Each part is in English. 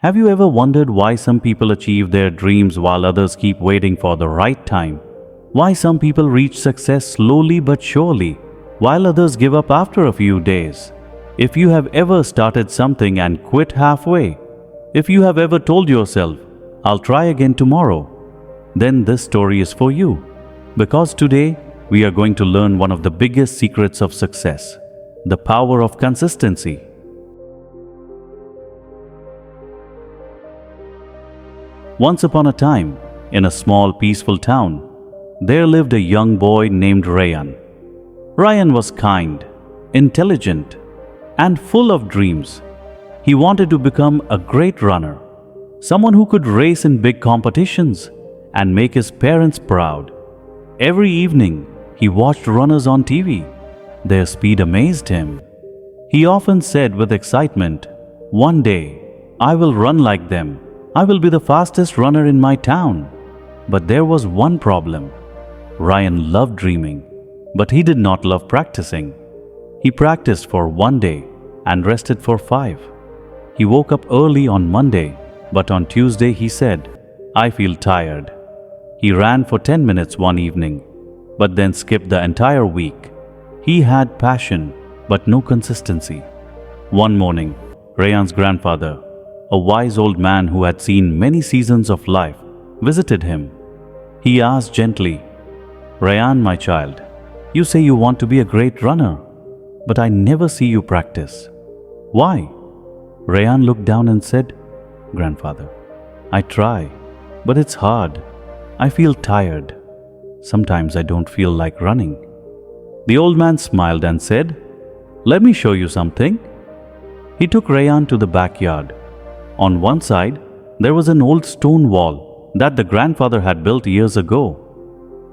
Have you ever wondered why some people achieve their dreams while others keep waiting for the right time? Why some people reach success slowly but surely, while others give up after a few days? If you have ever started something and quit halfway, if you have ever told yourself, "I'll try again tomorrow," then this story is for you. Because today, we are going to learn one of the biggest secrets of success: the power of consistency. Once upon a time, in a small peaceful town, there lived a young boy named Rayan. Rayan was kind, intelligent, and full of dreams. He wanted to become a great runner, someone who could race in big competitions and make his parents proud. Every evening, he watched runners on TV. Their speed amazed him. He often said with excitement, "One day, I will run like them. I will be the fastest runner in my town." But there was one problem. Rayan loved dreaming, but he did not love practicing. He practiced for one day and rested for 5. He woke up early on Monday, but on Tuesday he said, "I feel tired." He ran for 10 minutes one evening, but then skipped the entire week. He had passion, but no consistency. One morning, Rayan's grandfather, a wise old man who had seen many seasons of life, visited him. He asked gently, "Rayan, my child, you say you want to be a great runner, but I never see you practice. Why?" Rayan looked down and said, "Grandfather, I try, but it's hard. I feel tired. Sometimes I don't feel like running." The old man smiled and said, "Let me show you something." He took Rayan to the backyard. On one side, there was an old stone wall that the grandfather had built years ago.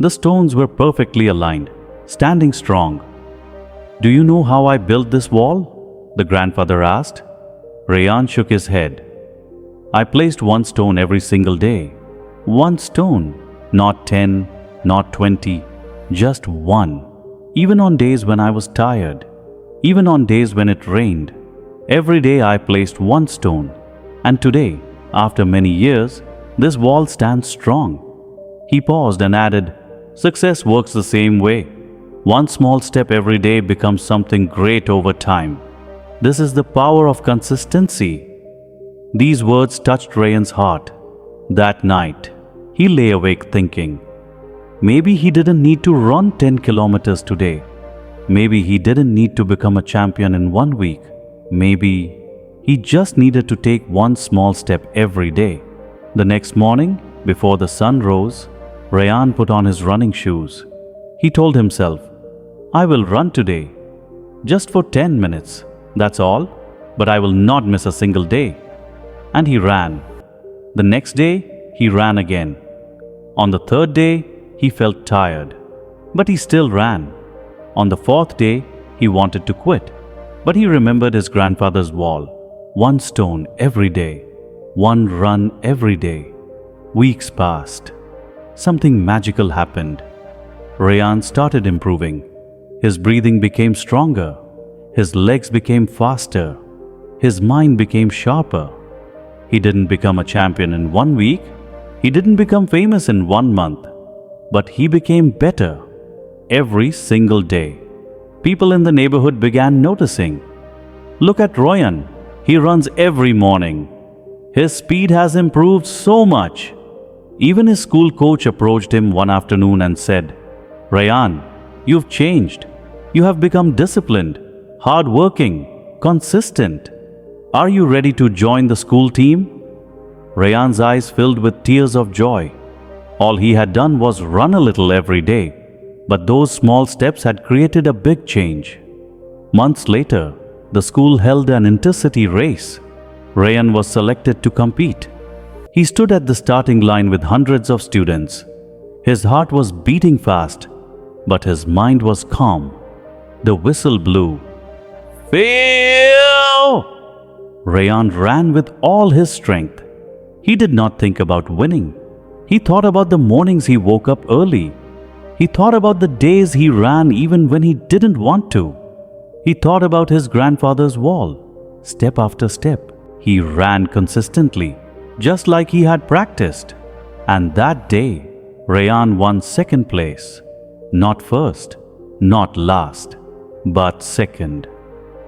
The stones were perfectly aligned, standing strong. "Do you know how I built this wall?" the grandfather asked. Rayan shook his head. "I placed one stone every single day. One stone, not 10, not 20, just one. Even on days when I was tired, even on days when it rained, every day I placed one stone. And today, after many years, this wall stands strong." He paused and added, "Success works the same way. One small step every day becomes something great over time. This is the power of consistency." These words touched Rayan's heart. That night, he lay awake thinking, maybe he didn't need to run 10 kilometers today. Maybe he didn't need to become a champion in 1 week. Maybe he just needed to take one small step every day. The next morning, before the sun rose, Rayan put on his running shoes. He told himself, "I will run today, just for 10 minutes. That's all, but I will not miss a single day." And he ran. The next day, he ran again. On the third day, he felt tired, but he still ran. On the fourth day, he wanted to quit, but he remembered his grandfather's wall. One stone every day, one run every day. Weeks passed. Something magical happened. Rayan started improving. His breathing became stronger. His legs became faster. His mind became sharper. He didn't become a champion in 1 week. He didn't become famous in 1 month. But he became better every single day. People in the neighborhood began noticing. "Look at Rayan. He runs every morning. His speed has improved so much." Even his school coach approached him one afternoon and said, "Rayan, you've changed. You have become disciplined, hardworking, consistent. Are you ready to join the school team?" Rayan's eyes filled with tears of joy. All he had done was run a little every day, but those small steps had created a big change. Months later, the school held an intercity race. Rayan was selected to compete. He stood at the starting line with hundreds of students. His heart was beating fast, but his mind was calm. The whistle blew. "Fail!" Rayan ran with all his strength. He did not think about winning. He thought about the mornings he woke up early. He thought about the days he ran even when he didn't want to. He thought about his grandfather's wall, step after step. He ran consistently, just like he had practiced. And that day, Rayan won second place. Not first, not last, but second.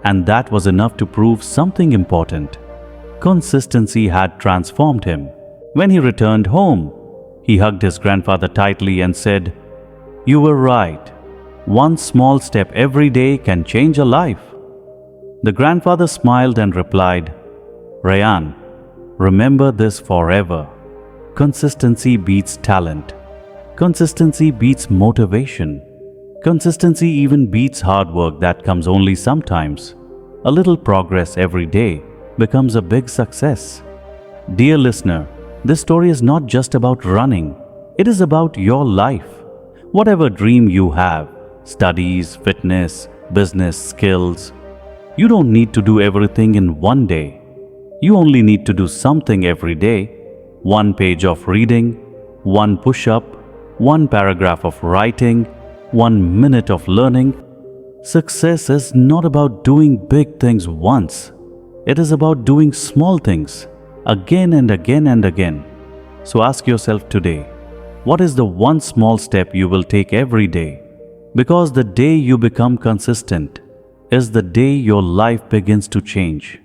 And that was enough to prove something important. Consistency had transformed him. When he returned home, he hugged his grandfather tightly and said, "You were right. One small step every day can change a life." The grandfather smiled and replied, "Rayan, remember this forever. Consistency beats talent. Consistency beats motivation. Consistency even beats hard work that comes only sometimes. A little progress every day becomes a big success." Dear listener, this story is not just about running. It is about your life. Whatever dream you have, studies, fitness, business, skills, you don't need to do everything in one day. You only need to do something every day. One page of reading, one push-up, one paragraph of writing, 1 minute of learning. Success is not about doing big things once. It is about doing small things again and again and again. So ask yourself today, what is the one small step you will take every day? Because the day you become consistent is the day your life begins to change.